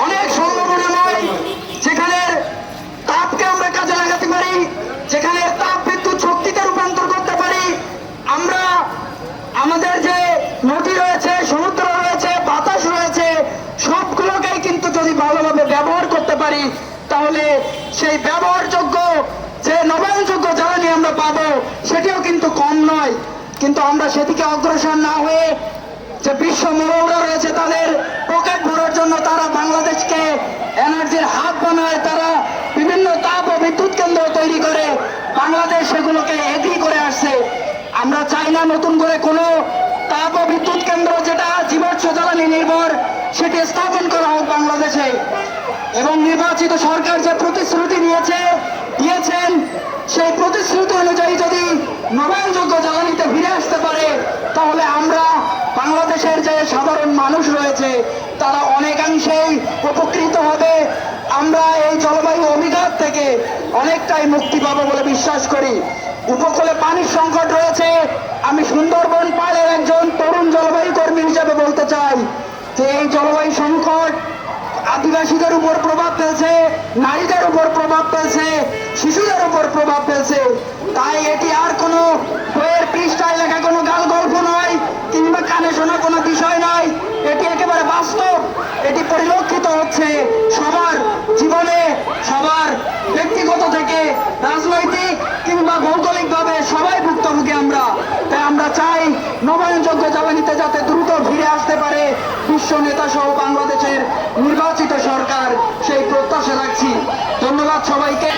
অনেক সংগঠনালয় যেখানে তাপকে আমরা কাজে লাগাতে পারি, যেখানে তাপ বিদ্যুৎ শক্তিতে রূপান্তর করতে পারি। আমরা আমাদের যে নদী রয়েছে, সমুদ্র রয়েছে, বাতাস রয়েছে, সবগুলোকেই কিন্তু যদি ভালোভাবে ব্যবহার করতে পারি তাহলে সেই ব্যবহারযোগ্য যে নবায়নযোগ্য জ্বালানি আমরা পাবো সেটিও কিন্তু কম নয়। কিন্তু আমরা সেদিকে অগ্রসর না হয়ে যে বিশ্ব মোড়রা রয়েছে তাদের পকেট ভরার জন্য তারা বাংলাদেশকে এনার্জির হাব বানায়, তারা বিভিন্ন তাপ ও বিদ্যুৎ কেন্দ্র তৈরি করে বাংলাদেশ সেগুলোকে এগ্রি করে আসছে। আমরা চাই না নতুন করে কোনো তাপ ও বিদ্যুৎ কেন্দ্র যেটা জীবাশ্ম জ্বালানি নির্ভর সেটি স্থাপন করা হোক বাংলাদেশে। এবং নির্বাচিত সরকার যে প্রতিশ্রুতি দিয়েছেন সেই প্রতিশ্রুতি অনুযায়ী যদি নবায়নযোগ্য জ্বালানিতে ফিরে আসতে পারে তাহলে আমরা বাংলাদেশের যে সাধারণ মানুষ রয়েছে তারা অনেকাংশেই উপকৃত হবে। আমরা এই জলবায়ু অভিঘাত থেকে অনেকটাই মুক্তি পাবো বলে বিশ্বাস করি। উপকূলে পানির সংকট রয়েছে। আমি সুন্দরবন পাড়ের একজন তরুণ জলবায়ু কর্মী হিসেবে বলতে চাই যে এই জলবায়ু সংকট আদিবাসীদের উপর প্রভাব ফেলছে, নারীদের উপর প্রভাব ফেলছে, শিশুদের উপর প্রভাব ফেলছে। তাই এটি আর কোনো বইয়ের পৃষ্ঠায় লেখা কোনো গাল গল্প নয় কিংবা কানে শোনা কোনো বিষয় নয়, এটি একেবারে বাস্তব। এটি পরিলক্ষিত হচ্ছে সবার জীবনে, সবার ব্যক্তিগত থেকে রাজনৈতিক কিংবা ভৌগোলিকভাবে সবাই ভুক্তভোগী আমরা। তাই আমরা চাই নবায়নযোগ্য জ্বালানিতে যাতে দ্রুত ফিরে আসতে পারে বিশ্ব নেতা সহ বাংলাদেশের নির্বাচিত সরকার, সেই প্রত্যাশা রাখছি। ধন্যবাদ সবাইকে।